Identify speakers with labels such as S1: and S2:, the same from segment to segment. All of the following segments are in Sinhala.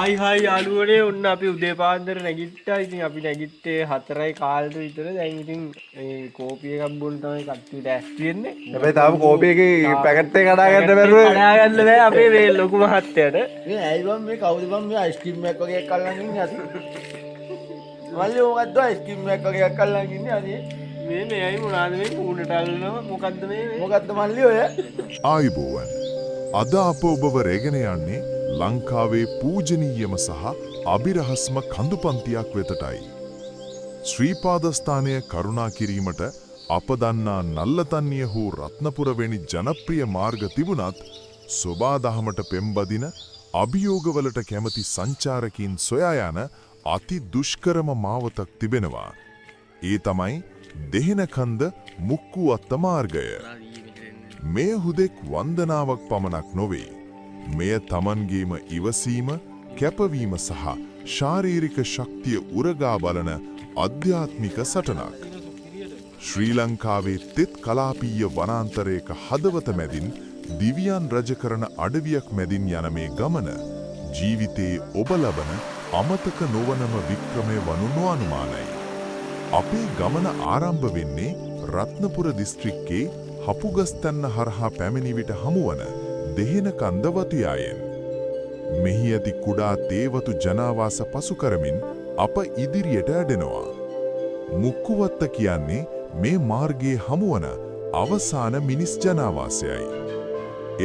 S1: හායි යාළුවනේ ඔන්න අපි උදේ පාන්දර නැගිට්ටා. ඉතින් අපි නැගිට්ටේ 4යි කාලට විතර. දැන් ඉතින් මේ කෝපි එකක් බොන්න තමයි කට්ටියට ඇස් තියෙන්නේ.
S2: හැබැයි තාම කෝපි එකේ පැකට් එක කඩා ගන්න බැරුව
S1: කඩා ගන්න බෑ අපේ මේ ලොකු මහත්තයාට.
S3: මේ ඇයි බං මේ කවුද බං මේ අයිස්ක්‍රීම් එකක් වගේ එකක් අල්ලන් ඉන්නේ අද? මල්ලි මොකද්ද අයිස්ක්‍රීම් එකක් වගේ එකක් අල්ලන් ඉන්නේ අද?
S1: මේ ඇයි මොනවාද මේ මූණට අල්ලනවා මොකද්ද මේ?
S3: මොකද්ද මල්ලි ඔය?
S4: ආයුබෝවන් අද අප ඔබව රැගෙන යන්නේ ලංකාවේ පූජනීයම සහ අභිරහස්ම කඳුපන්තියක් වෙතටයි. ශ්‍රීපාදස්ථානය කරුණා කිරීමට අප දන්නා නල්ලතන්නිය හෝ රත්නපුර වැනි ජනප්‍රිය මාර්ග තිබුණත් සොබාදහමට පෙම්බදින අභියෝගවලට කැමති සංචාරකීන් සොයා යන අති දුෂ්කරම මාවතක් තිබෙනවා. ඒ තමයි දෙහෙනකන්ද මුක්කුවත්ත මාර්ගය. මෙය හුදෙක් වන්දනාවක් පමණක් නොවේ. මෙය තමන්ගේම ඉවසීම, කැපවීම සහ ශාරීරික ශක්තිය උරගා බලන අධ්‍යාත්මික සටනක්. ශ්‍රී ලංකාවේ තෙත් කලාපීය වනාන්තරයක හදවත මැදින් දිවියන් රජ කරන අඩවියක් මැදින් යන මේ ගමන ජීවිතයේ ඔබ ලබන අමතක නොවනම වික්‍රමය වනු නොඅනුමානයි. අපේ ගමන ආරම්භ වෙන්නේ රත්නපුර දිස්ත්‍රික්කයේ හපුගස්තැන්න හරහා පැමිණි විට හමුවන දෙහෙනකන්ද වතියායෙන්. මෙහි ඇති කුඩා තේවතු ජනාවාස පසු කරමින් අප ඉදිරියට ඇඩෙනවා. මුක්කුවත්ත කියන්නේ මේ මාර්ගයේ හමුවන අවසාන මිනිස් ජනාවාසයයි.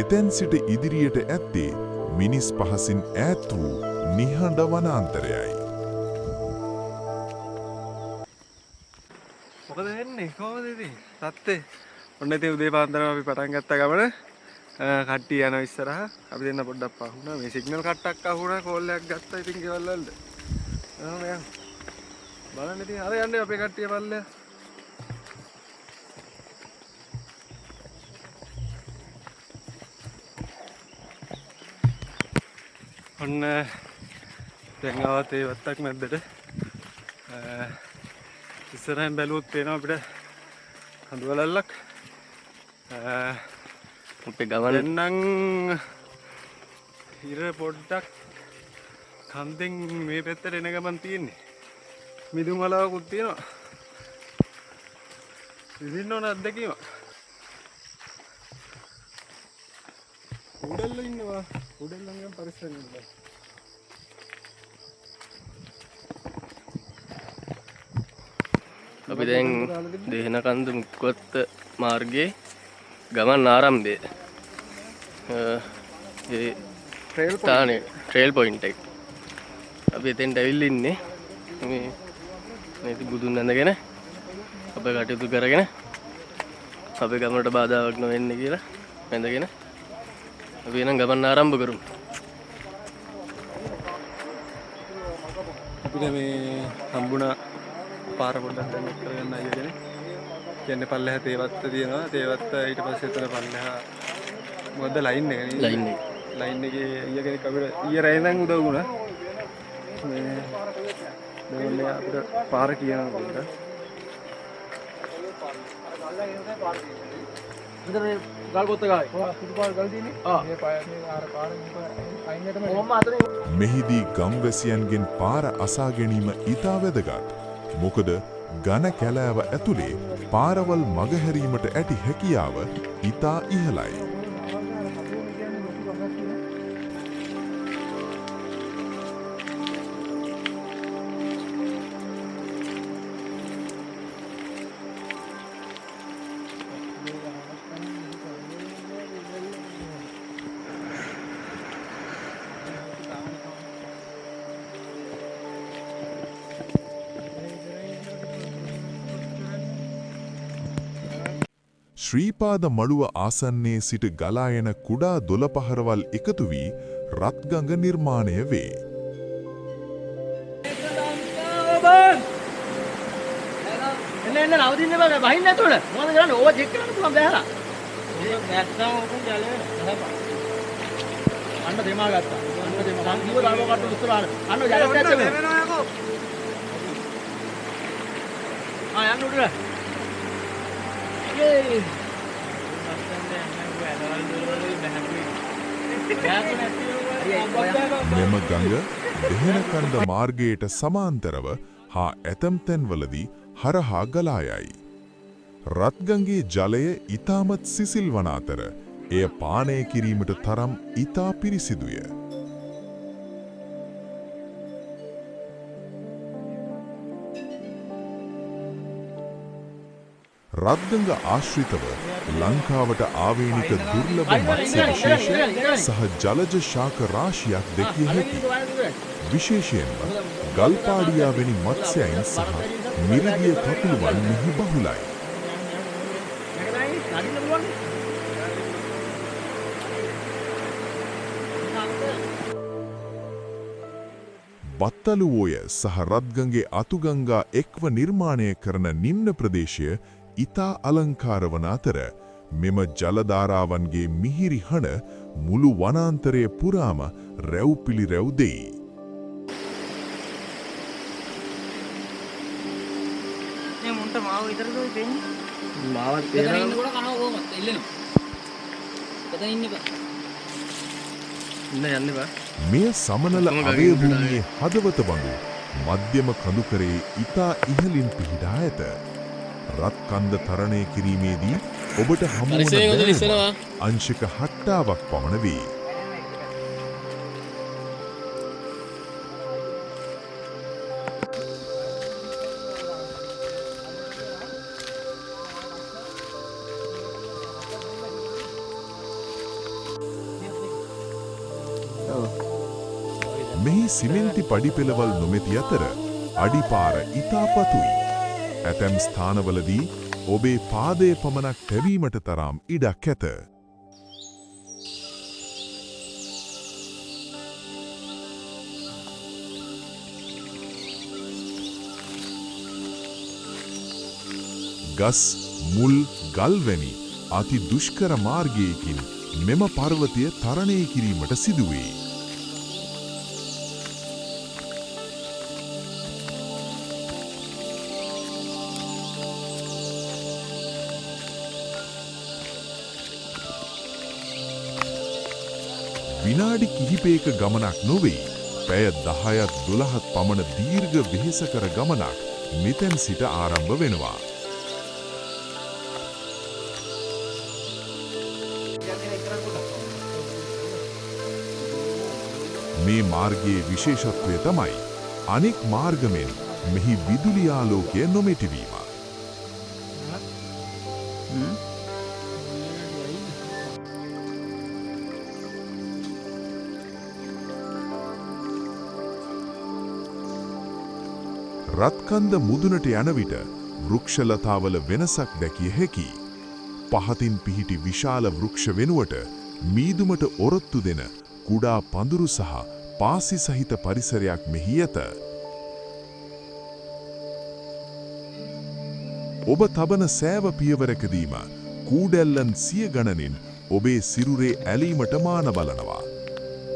S4: එතැන් සිට ඉදිරියට ඇත්තේ මිනිස් පහසින් ඈත් වූ නිහඬ වනාන්තරයයි.
S2: මොකද වෙන්නේ කොහොමද ඉතින් තත්ත්වේ? ඔන්න ඉතින් උදේ පාන්දරම අපි පටන් ගත්ත ගමන කට්ටිය යනවා ඉස්සරහා. අපි දෙන්න පොඩ්ඩක් පහුණා. මේ සිග්නල් කට්ටක් අහුණා කෝල් එකක් ගත්තා. ඉතින් ගෙවල් වලට යන්න බලන්න ඉතින් අර යන්නේ අපේ කට්ටිය පල්ලෙහා. ඔන්න දැන් ආවත් ඒ වත්තක් මැද්දට ඉස්සරහින් බැලුවොත් පේනවා අපිට හඳුවලල්ලක්.
S1: අපේ ගමන
S2: නම් ඉර පොඩ්ඩක් කන්දෙන් මේ පැත්තට එන ගමන් තියෙන්නේ. මිදුම් වලාවකුත් තියෙනවා. විඳින්න ඕන අත්දැකීම. උඩල්ල ඉන්නවා. උඩල්ලන්ගෙන් පරිස්සම් වෙන්න.
S1: අපි දැන් දෙහෙනකන්ද මුක්කුවත්ත මාර්ගයේ ගමන් ආරම්භය. ඒ ස්ථානයේ ට්‍රේල් පොයින්ට් එක. අපි එතෙන්ට ඇවිල්ලා ඉන්නේ. මේ බුදුන් වැඳගෙන අපේ කටයුතු කරගෙන අපේ ගමනට බාධාවක් නොවෙන්න කියලා වැඳගෙන අපි එනම් ගමන් ආරම්භ කරමු.
S2: අපිට මේ හම්බුණා පාර පොඩ්ඩක් දැන් කරගන්න අයියගෙන. කියන්නේ පල්ලෙහා තේවත්ත තියෙනවා. තේවත්ත ඊට පස්සේ එතන පල්ලෙහා මොකද්ද ලයින් එක නේ? ලයින් එකේ ඊය කෙනෙක් අපිට ඊය රැ ඉඳන් උදව් වුණා. මේ දෙවන්නේ අපිට පාර කියනවා පොඩ්ඩක්.
S3: ඉතින් මේ ගල් පොත්ත ගායි. සුදු පාර ගල් තියෙන්නේ. මේ පාර අයින්නටම කොහොම අතරින්
S4: මෙහිදී ගම්වැසියන්ගෙන් පාර අසා ගැනීම ඉතා වැදගත්. මොකද ඝන කැලෑව ඇතුලේ පාරවල් මගහැරීමට ඇති හැකියාව ඉතා ඉහළයි. ශ්‍රීපාද මළුව ආසන්නයේ සිට ගලා එන කුඩා දොළපහරවල් එකතු වී රත්ගඟ නිර්මාණය වේ.
S3: එන්න නවතින්න බෑ බහින්න නැතුණ. මොකද කරන්නේ? ඕව චෙක් කරන්න පුළුවන් බෑහලා. මේ නැත්තම් උකුන් ජලය අන්න දෙමා ගත්තා. අන්න දෙමා. සංකීව දානවා කට උස්සලා අන්න ජලයට ඇත්තේ. වෙනවා යකෝ. යන්න උඩට.
S4: මෙම ගඟ දෙහෙනකන්ද මාර්ගයට සමාන්තරව හා ඇතම් තැන්වලදී හරහා ගලා යයි. රත්ගංගේ ජලය ඊටමත් සිසිල් වන අතර එය පානය කිරීමට තරම් ඊටා පිරිසිදුය. රත්ගංග ආශ්‍රිතව ලංකාවට ආවේනික දුර්ලභ මත්ස්‍ය විශේෂ සහ ජලජ ශාක රාශියක් දැකිය හැකියි. විශේෂයෙන්ම ගල්පාඩියා වැනි මත්ස්‍යයන් සහ මිරිගිය කකුළුවන් මෙහි බහුලයි. බත්තලුවෝය සහ රත්ගංගේ අතුගංගා එක්ව නිර්මාණය කරන නිම්න ප්‍රදේශය ඉතා අලංකාර වන අතර මෙම ජලධාරාවන්ගේ මිහිරි හඬ මුළු වනාන්තරය පුරාම රැව් පිළිරැව් දෙයි. මෙය සමනල අභයභූමියේ හදවත බඳු මධ්‍යම කඳුකරේ ඉතා ඉහළින් පිහිටා ඇත. රත්කන්ද තරණය කිරීමේදී ඔබට හමුවන බැලුම අංශක 70ක් පමණ වේ. මෙහි සිමෙන්ති පඩිපෙළවල් නොමැති අතර අඩිපාර ඉතා පතුයි. ඇතැම් ස්ථානවලදී ඔබේ පාදය පමණක් තැබීමට තරම් ඉඩක් ඇත. ගස්, මුල්, ගල් වැනි අති දුෂ්කර මාර්ගයකින් මෙම පර්වතය තරණය කිරීමට සිදුවේ. විනාඩි කිහිපයක ගමනක් නොවේ. පැය 10ක් 12ක් පමණ දීර්ඝ වෙහෙසකර ගමනක් මෙතෙන් සිට ආරම්භ වෙනවා. මේ මාර්ගයේ විශේෂත්වය තමයි අනෙක් මාර්ගමෙන් මෙහි විදුලි ආලෝකය නොමැතිවීම. රත්කන්ද මුදුනට යන විට වෘක්ෂලතාවල වෙනසක් දැකිය හැකියි. පහතින් පිහිටි විශාල වෘක්ෂ වෙනුවට මීදුමට ඔරොත්තු දෙන කුඩා පඳුරු සහ පාසි සහිත පරිසරයක් මෙහි ඇත. ඔබ තබන සෑව පියවරකදීම කූඩැල්ලන් සිය ගණනින් ඔබේ සිරුරේ ඇලීමට මාන බලනවා.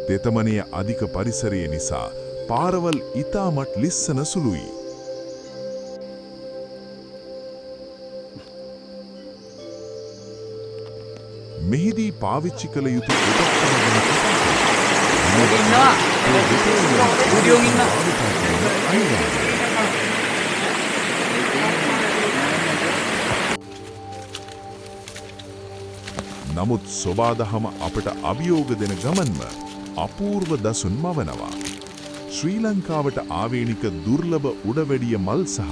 S4: තෙතමනය අධික පරිසරය නිසා පාරවල් ඉතාමත් ලිස්සන සුළුයි. මෙහිදී පාවිච්චි කළ යුතු නමුත් සොබාදහම අපට අභියෝග දෙන ගමන්ම අපූර්ව දසුන් මවනවා. ශ්‍රී ලංකාවට ආවේනික දුර්ලභ උඩවැඩිය මල් සහ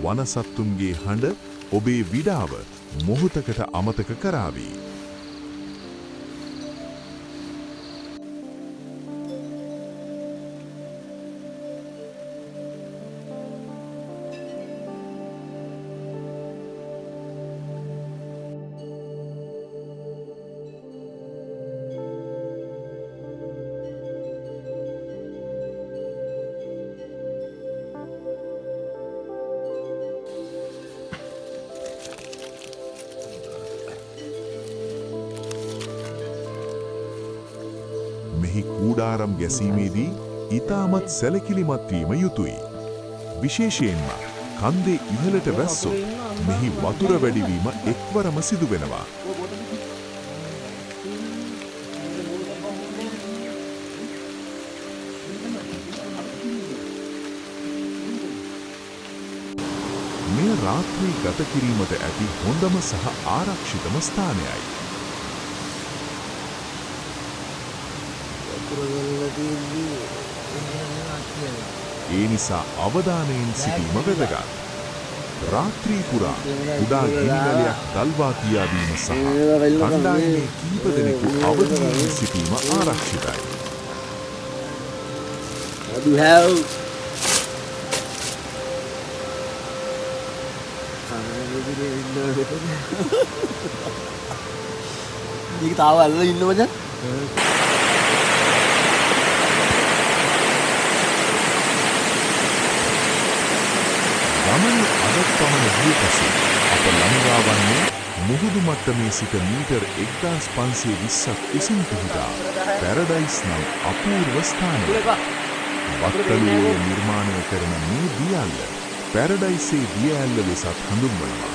S4: වනසත්තුන්ගේ හඬ ඔබේ විඩාව මොහොතකට අමතක කරාවි. මෙහි කූඩාරම් ගැසීමේදී ඉතාමත් සැලකිලිමත් වීම යුතුයි. විශේෂයෙන්ම කන්දේ ඉහළට වැස්සොත් මෙහි වතුර වැඩිවීම එක්වරම සිදු වෙනවා. රාත්‍රී ගත කිරීමට ඇති හොඳම සහ ආරක්ෂිතම ස්ථානයයි. ඒ නිසා අවධානයෙන් සිටීම වැදගත්. රාත්‍රී පුරා කුඩා ගිනිවැලයක් දල්වා තියාදීම සහ කණ්ඩායමේ කීප දෙනෙකු අවධියෙන් සිටීම ආරක්ෂිතයි.
S3: මේක තාම අල්ලලා ඉන්න මචං.
S4: ගමන අදත් පමණ ගිය පසු අප ළඟා වන්නේ මුහුදු මට්ටමේ සිට මීටර් 1520ක් උසින් පිහිටා පැරඩයිස් නම් අපූර්ව ස්ථානයක. වත්තලුවේ නිර්මාණය කරන මේ දියැල්ල පැරඩයිසේ දියඇල්ල ලෙසත් හඳුන්වනවා.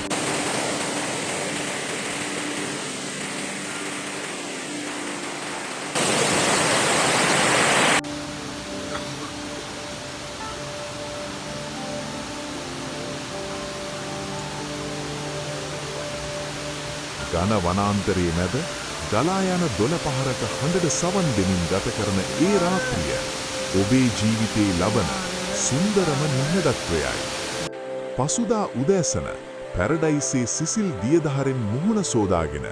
S4: ඝන වනාන්තරයේ මැද ගලා යන දොළ පහරක හඬට සවන් දෙමින් ගත කරන ඒ රාත්‍රිය ඔබේ ජීවිතේ ලබන සුන්දරම නිහඬත්වයයි. පසුදා උදෑසන පැරඩයිසේ සිසිල් දියදහරෙන් මුහුණ සෝදාගෙන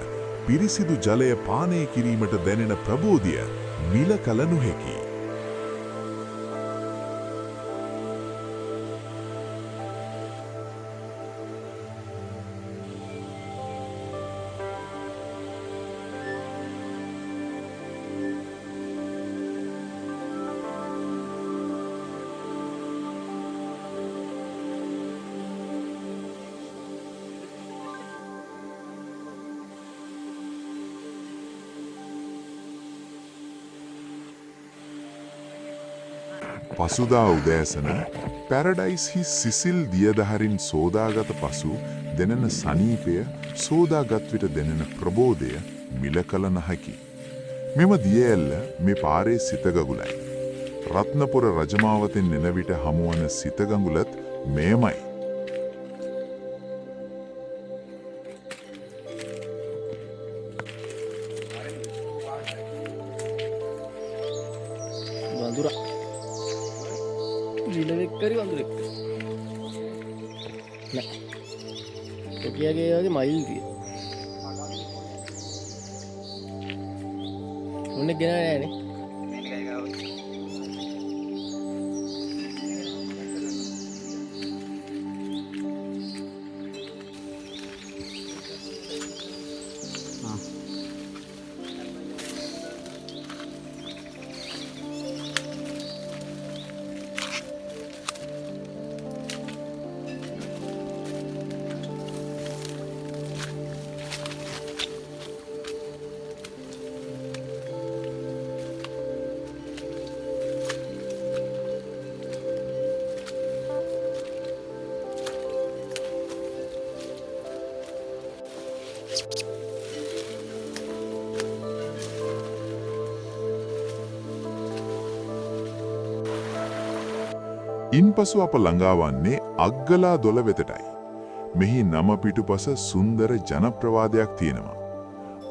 S4: පිරිසිදු ජලය පානය කිරීමට දැනෙන ප්‍රබෝධය මිල කල නොහැකි. පසුදා උදෑසන පැරඩයිස්හි සිසිල් දියදහරින් සෝදාගත පසු දෙනෙන සනීපය සෝදාගත් විට දෙනෙන ප්‍රබෝධය මිල කළ නොහැකි. මෙම දියඇල්ල මේ පාරේ සිතගගුලයි. රත්නපුර රජමාවතෙන් එන විට හමුවන සිතගඟුලත් මෙයමයි.
S1: වඳුරා ලිලවෙක් කරි වඳුරෙක් නෑ කොටියගේ වගේ මයිල් තිය මොන්නේ ගෙන නෑනේ ඉන්පසු අප ළඟා වන්නේ අග්ගලා දොළ වෙතටයි. මෙහි නම පිටුපස සුන්දර ජනප්‍රවාදයක් තියෙනවා.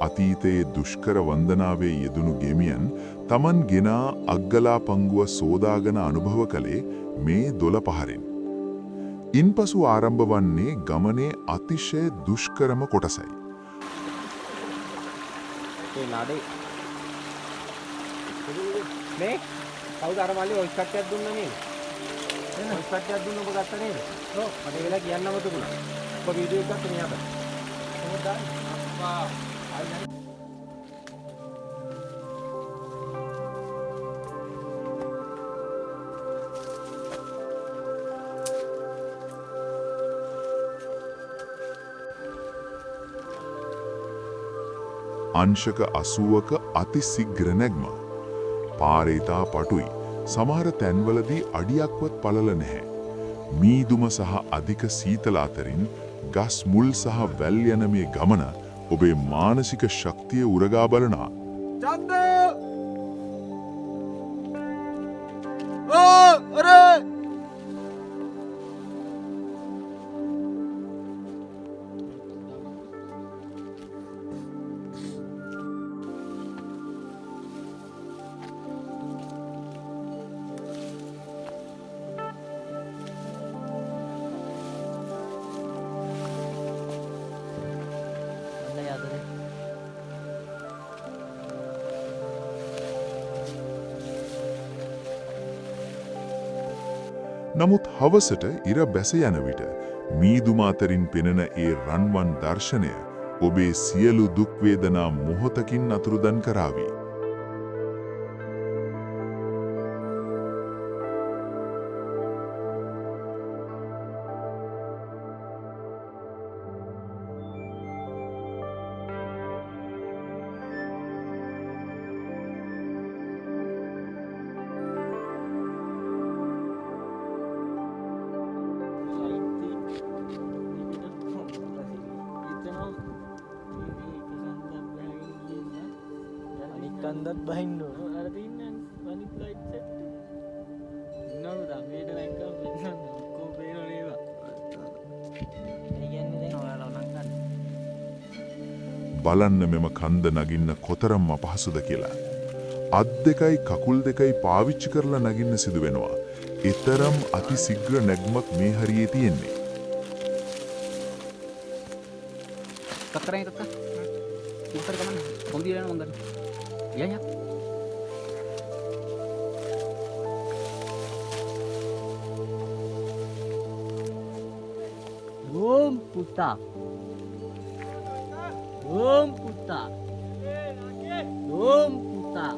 S1: අතීතයේ දුෂ්කර වන්දනාවේ යෙදුණු ගෙමියන් තමන් ගෙනා අග්ගලා පංගුව සෝදාගෙන අනුභව කළේ මේ දොළ පහරින්. ඉන්පසු ආරම්භ වන්නේ ගමනේ අතිශය දුෂ්කරම කොටසයි.
S2: මේ කවුද අර මල්ලි ඔයිස් කට්ටියක් දුන්නා නේද? ඔයිස් කට්ටියක් දුන්න ඔබ ගත්තා නේද? ඔව් මට ඒ වෙලාව කියන්නම තිබුණා. ඔබ වීඩියෝ එකක් මෙයා බලන්න. කොහොමද දාන්නේ? අප්පා ආයි
S4: අංශක 80ක අති සිග්‍ර නැග්ම. පාරේතා පටුයි. සමහර තැන්වලදී අඩියක්වත් පළල නැහැ. මීදුම සහ අධික සීතල අතරින් ගස් මුල් සහ වැල් යන මේ ගමන ඔබේ මානසික ශක්තිය උරගා බලනවා.
S3: චන්ද! ඕ! අරේ!
S4: නමුත් හවසට ඉර බැස යන විට මීදුම අතරින් පෙනෙන ඒ රන්වන් දර්ශනය ඔබේ සියලු දුක් වේදනා මොහොතකින් අතුරුදන් කරાવી.
S3: කන්දත් බහින්න ඕන. අර තියන්නේ අනිත් ලයිට් සෙට්. ඉන්නවලු දමේට ලයිට් එක වෙනන්න ඔක්කොම පේනවා නේද? ඒ කියන්නේ දැන් ඔයාලා නම් ගන්න.
S4: බලන්න මෙම කන්ද නගින්න කොතරම් අපහසුද කියලා. අත් දෙකයි කකුල් දෙකයි පාවිච්චි කරලා නගින්න සිදු වෙනවා. ඊතරම් අති ශීඝ්‍ර නැග්මක් මේ හරියේ තියෙන්නේ.
S5: Kakak kakak, motor kemana? Mobil dan motor. Iya ya. Rumputah. Rumputah. Rumputah.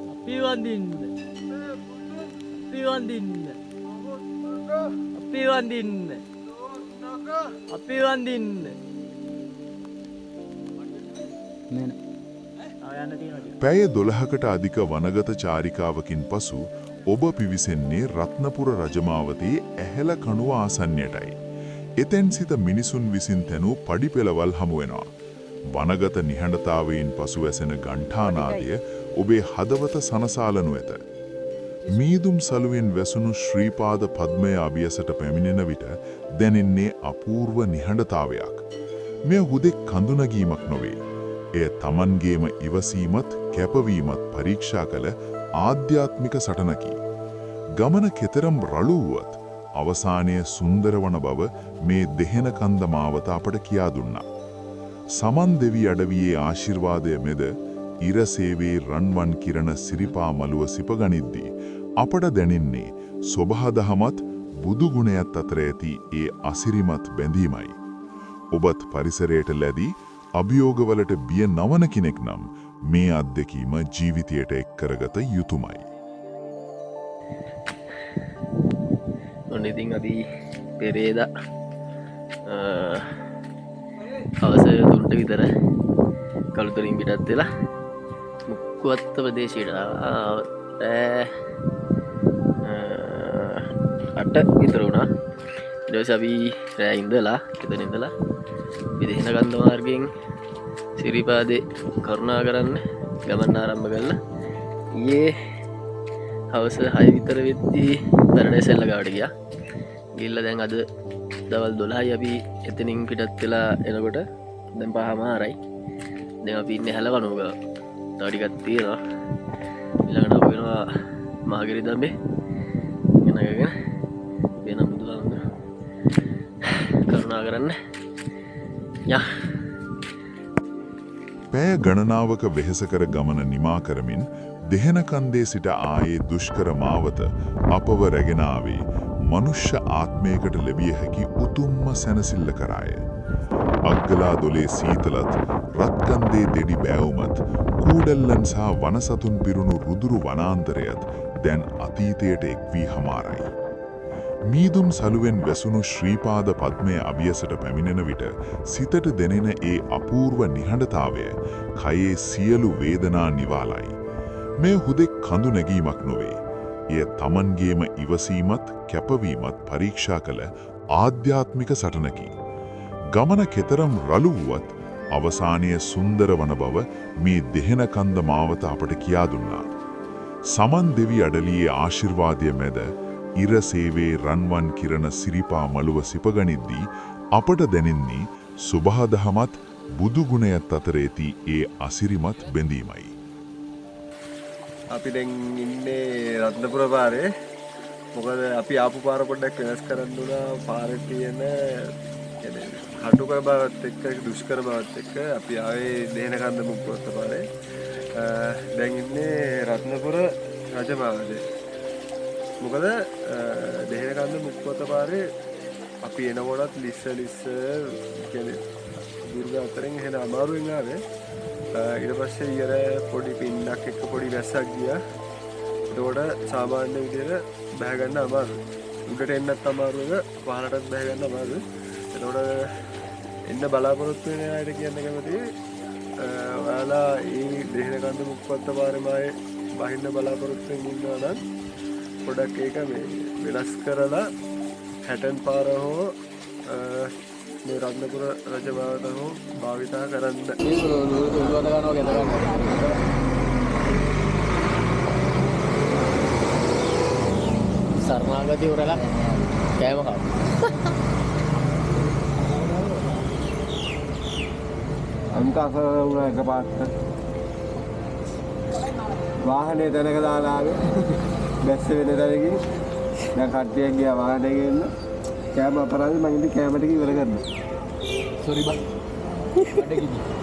S5: Api wandin. Api wandin. Api wandin. Api wandin.
S4: පැය 12කට අධික වනගත චාරිකාවකින් පසු ඔබ පිවිසෙන්නේ රත්නපුර රජමාවතේ ඇහැල කණුව ආසන්නයටයි. එතෙන් සිට මිනිසුන් විසින් තැනූ පඩිපෙළවල් හමු වෙනවා. වනගත නිහඬතාවයෙන් පසු ඇසෙන ඝණ්ඨානාදය ඔබේ හදවත සනසාලනු ඇත. මීදුම් සලුවෙන් වැසුණු ශ්‍රීපාද පද්මය අභියසට පැමිණෙන විට දැනෙන්නේ අපූර්ව නිහඬතාවයක්. මෙය හුදෙක් කඳුනගීමක් නොවේ. එය තමන්ගේම ඉවසීමත් කැපවීමත් පරීක්ෂා කළ ආධ්‍යාත්මික සටනකි. ගමන කෙතරම් රළු වුවත් අවසානයේ සුන්දර වන බව මේ දෙහෙන කන්ද මාවත අපට කියා දුන්නා. සමන් දෙවි අඩවියේ ආශිර්වාදය මෙද ඉරසේවේ රන්වන් කිරණ සිරිපා මළුව සිපගනිද්දී අපට දැනෙන්නේ සොබහදහමත් බුදු ගුණයත් අතර ඇති ඒ අසිරිමත් බැඳීමයි. ඔබත් පරිසරයට ලැබී අභියෝගවලට බිය නවන කෙනෙක් නම් මේ අත්දැකීම ජීවිතයට එක් කරගත යුතුමයි.
S1: ඔන්න ඉතින් අපි පෙරේදා හවස 3ට විතර කළුතරින් පිටත් වෙලා මුක්කුවත්ත ප්‍රදේශයට අට විතර වුණා. ඊට පස්සේ අපි රෑ ඉඳලා එතන ඉඳලා විදේශ කන්ද මාර්ගයෙන් සිරිපාදේ කරුණා කරන්න ගමන් ආරම්භ කළා. ඊයේ හවස 6 විතර වෙද්දී දරණේසෙල්ල ගාවට ගියා. ගිහිල්ලා දැන් අද දවල් 12යි අපි එතනින් පිටත් වෙලා එනකොට දැන් 5:00මාරයි. දැන් අපි ඉන්නේ හැලවනුව ගාව. තව ටිකක් තියෙනවා. ඊළඟට අපි වෙනවා මාගිරි දඹේ. එනගගෙන වෙන බුදුහාමුදුරුවෝ කරුණා කරන්න. යා
S4: පැය ගණනාවක වෙහෙසකර ගමන නිමා කරමින් දෙහෙන කන්දේ සිට ආයේ දුෂ්කර මාවත අපව රැගෙන ආවේ මනුෂ්‍ය ආත්මයකට ලැබිය හැකි උතුම්ම සැනසෙල්ල කරාය. අග්ගලා දොලේ සීතලත් රත්කන්දේ දෙඩි බෑවුමත් කූඩල්ලන් සහ වනසතුන් පිරුණු රුදුරු වනාන්තරයත් දැන් අතීතයට එක් වී හමාරයි. මීදුම් සලුවෙන් වැසුණු ශ්‍රීපාද පද්මය අභියසට පැමිණෙන විට සිතට දැනෙන ඒ අපූර්ව නිහඬතාවය කයේ සියලු වේදනා නිවාලයි. මේ හුදෙක් කඳු නැගීමක් නොවේ. එය තමන්ගේම ඉවසීමත් කැපවීමත් පරීක්ෂා කළ ආධ්‍යාත්මික සටනකි. ගමන කෙතරම් රළු වුවත් අවසානයේ සුන්දර වන බව මේ දෙහෙන කන්ද මාවත අපට කියා දුන්නා. සමන් දෙවි අඩලියේ ආශිර්වාදය මැද ඉරසේවේ රන්වන් කිරණ සිරිපා මළුව සිපගනිද්දී අපට දැනෙන්නේ සුභාදහමත් බුදු ගුණයත් අතර ඇති ඒ අසිරිමත් බැඳීමයි.
S2: අපි දැන් ඉන්නේ රත්නපුර පාරේ. මොකද අපි ආපු පාර පොඩ්ඩක් වෙනස් කරන්න උනා. පාරේ තියෙන කටුක බවත් එක්ක දුෂ්කර බවත් එක්ක අපි ආවේ දෙහෙන කන්ද මුක්කුවත්ත පාරේ. දැන් ඉන්නේ රත්නපුර රජමාවතේ. මොකද දෙහෙනකන්ද මුක්කොත පාරේ අපි එනකොටත් ලිස්ස කියන්නේ දුර්ග අතරින් එහෙන අමාරුවෙන් ආවේ. ඊට පස්සේ ඊයර පොඩි පින්නක් එක්ක පොඩි වැස්සක් ගියා. ඒකට සාමාන්‍ය විදිහට බහ ගන්න අමාරුයි. උඩට එන්නත් අමාරුයි, පහළටත් බහ ගන්න අමාරුයි. ඒකට එන්න බලාපොරොත්තු වෙන අයට කියන්න කැමතියි ඔයාලා මේ දෙහෙනකන්ද මුක්කොත්ත පාරේ බහින්න බලාපොරොත්තු වෙන්න ඉන්නවා නම් පොඩක් ඒක මේ වෙනස් කරලා හැටන් පාර හෝ මේ රත්නපුර රජමාවත හෝ භාවිතා කරන්න.
S1: සර්මාගති උරලා කෑම කව.
S2: අන්කාස වුණා එකපාරට. වාහනේ දැනක දාලා ආවේ. බැස්ස වෙන තැනකින් දැන් කට්ටියක් ගියා වාහනේ ගෙන්න. කෑම අපරාධ මම ඉතින් කෑම ටික ඉවර කරනවා.
S5: සෝරි බං. අඩ කිව්වා.